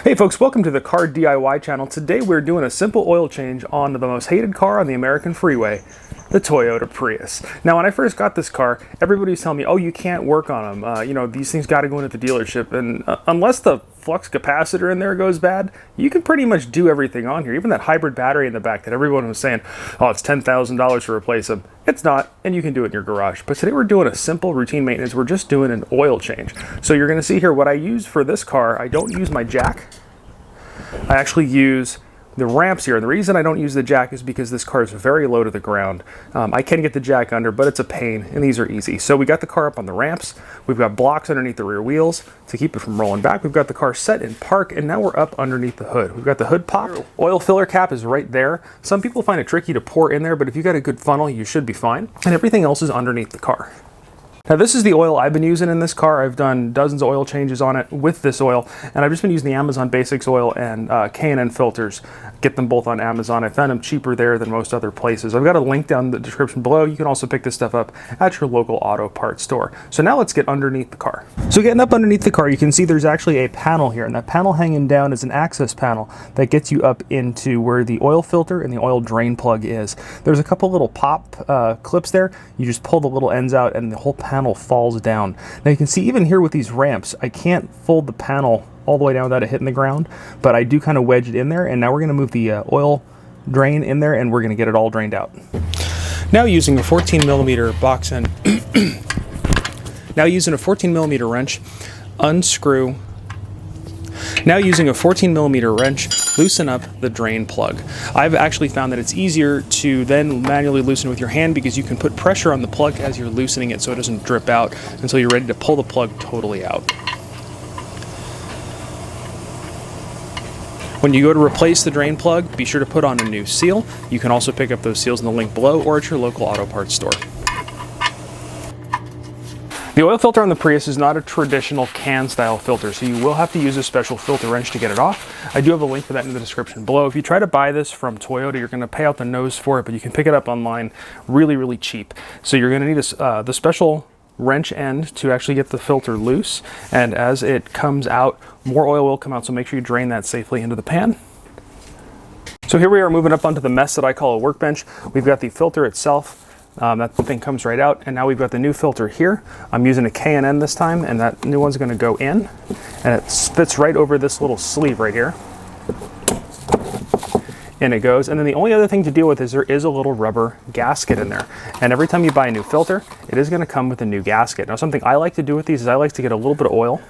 Hey folks, welcome to the Car DIY channel. Today we're doing a simple oil change on the most hated car on the American freeway, the Toyota Prius. Now when I first got this car, everybody was telling me, oh, you can't work on them. These things got to go into the dealership, and unless the flux capacitor in there goes bad, you can pretty much do everything on here. Even that hybrid battery in the back that everyone was saying, oh, it's $10,000 to replace them. It's not, and you can do it in your garage. But today we're doing a simple routine maintenance. We're just doing an oil change. So you're going to see here what I use for this car. I don't use my jack. I actually use the ramps here. And the reason I don't use the jack is because this car is very low to the ground. I can get the jack under, but it's a pain, and these are easy. So we got the car up on the ramps. We've got blocks underneath the rear wheels to keep it from rolling back. We've got the car set in park, and now we're up underneath the hood. We've got the hood popped. Oil filler cap is right there. Some people find it tricky to pour in there, but if you got a good funnel, you should be fine. And everything else is underneath the car. Now this is the oil I've been using in this car. I've done dozens of oil changes on it with this oil, and I've just been using the Amazon Basics oil and K&N filters. Get them both on Amazon. I found them cheaper there than most other places. I've got a link down in the description below. You can also pick this stuff up at your local auto parts store. So now let's get underneath the car. So getting up underneath the car, you can see there's actually a panel here, and that panel hanging down is an access panel that gets you up into where the oil filter and the oil drain plug is. There's a couple little pop clips there. You just pull the little ends out and the whole panel falls down. Now you can see even here with these ramps, I can't fold the panel all the way down without it hitting the ground, but I do kind of wedge it in there, and now we're going to move the oil drain in there, and we're going to get it all drained out. Now using a 14mm box end, now using a 14mm wrench, unscrew. Now using a 14mm wrench, loosen up the drain plug. I've actually found that it's easier to then manually loosen with your hand because you can put pressure on the plug as you're loosening it so it doesn't drip out until you're ready to pull the plug totally out. When you go to replace the drain plug, be sure to put on a new seal. You can also pick up those seals in the link below or at your local auto parts store. The oil filter on the Prius is not a traditional can style filter, so you will have to use a special filter wrench to get it off. I do have a link for that in the description below. If you try to buy this from Toyota, you're going to pay out the nose for it, but you can pick it up online really, really cheap. So you're going to need the special wrench end to actually get the filter loose, and as it comes out, more oil will come out, so make sure you drain that safely into the pan. So here we are moving up onto the mess that I call a workbench. We've got the filter itself. That thing comes right out, and now we've got the new filter here. I'm using a K&N this time, and that new one's going to go in, and it fits right over this little sleeve right here. In it goes, and then the only other thing to deal with is there is a little rubber gasket in there, and every time you buy a new filter, it is going to come with a new gasket. Now something I like to do with these is I like to get a little bit of oil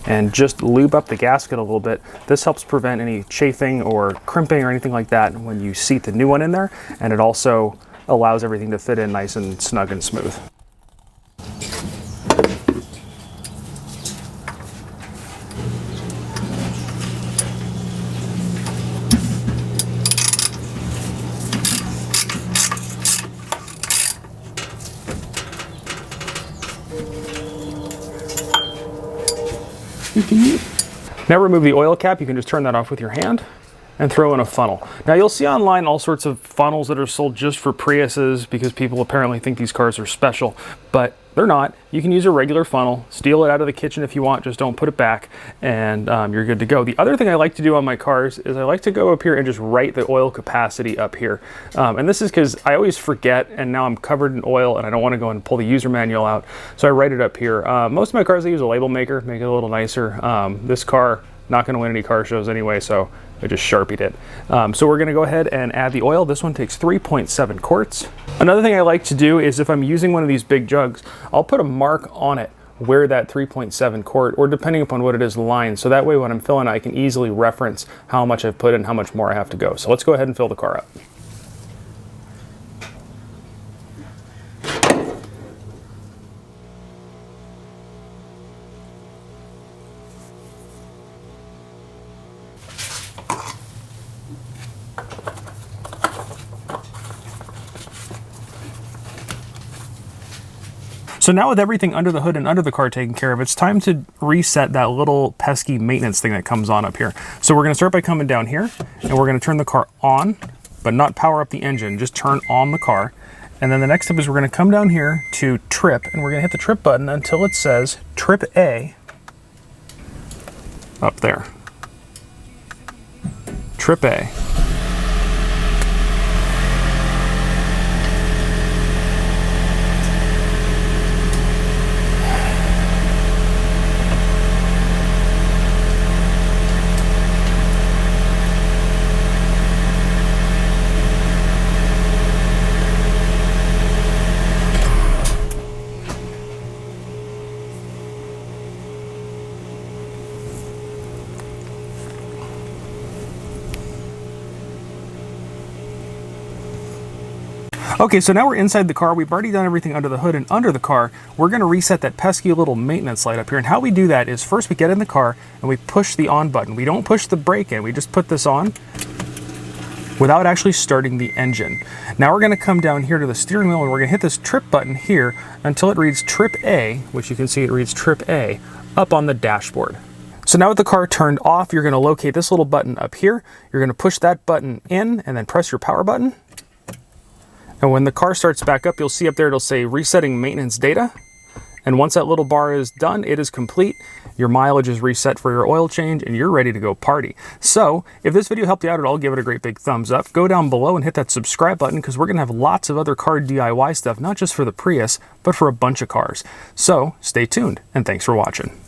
and just lube up the gasket a little bit. This helps prevent any chafing or crimping or anything like that when you seat the new one in there, and it also allows everything to fit in nice and snug and smooth. Now remove the oil cap. You can just turn that off with your hand and throw in a funnel. Now you'll see online all sorts of funnels that are sold just for Priuses because people apparently think these cars are special, but they're not. You can use a regular funnel, steal it out of the kitchen if you want, just don't put it back, and you're good to go. The other thing I like to do on my cars is I like to go up here and just write the oil capacity up here. And this is because I always forget, and now I'm covered in oil and I don't want to go and pull the user manual out, so I write it up here. Most of my cars I use a label maker, make it a little nicer. This car, not going to win any car shows anyway, so I just Sharpied it. So we're going to go ahead and add the oil. This one takes 3.7 quarts. Another thing I like to do is if I'm using one of these big jugs, I'll put a mark on it where that 3.7 quart, or depending upon what it is, line. So that way when I'm filling, I can easily reference how much I've put in, how much more I have to go. So let's go ahead and fill the car up. So now with everything under the hood and under the car taken care of, it's time to reset that little pesky maintenance thing that comes on up here. So we're going to start by coming down here, and we're going to turn the car on, but not power up the engine, just turn on the car. And then the next step is we're going to come down here to trip, and we're going to hit the trip button until it says trip A up there. trip A. Okay, so now we're inside the car. We've already done everything under the hood and under the car. We're gonna reset that pesky little maintenance light up here. And how we do that is first we get in the car and we push the on button. We don't push the brake in, we just put this on without actually starting the engine. Now we're gonna come down here to the steering wheel and we're gonna hit this trip button here until it reads trip A, which you can see it reads trip A, up on the dashboard. So now with the car turned off, you're gonna locate this little button up here. You're gonna push that button in and then press your power button. And when the car starts back up, you'll see up there, it'll say resetting maintenance data. And once that little bar is done, it is complete. Your mileage is reset for your oil change and you're ready to go party. So if this video helped you out at all, give it a great big thumbs up. Go down below and hit that subscribe button because we're gonna have lots of other car DIY stuff, not just for the Prius, but for a bunch of cars. So stay tuned and thanks for watching.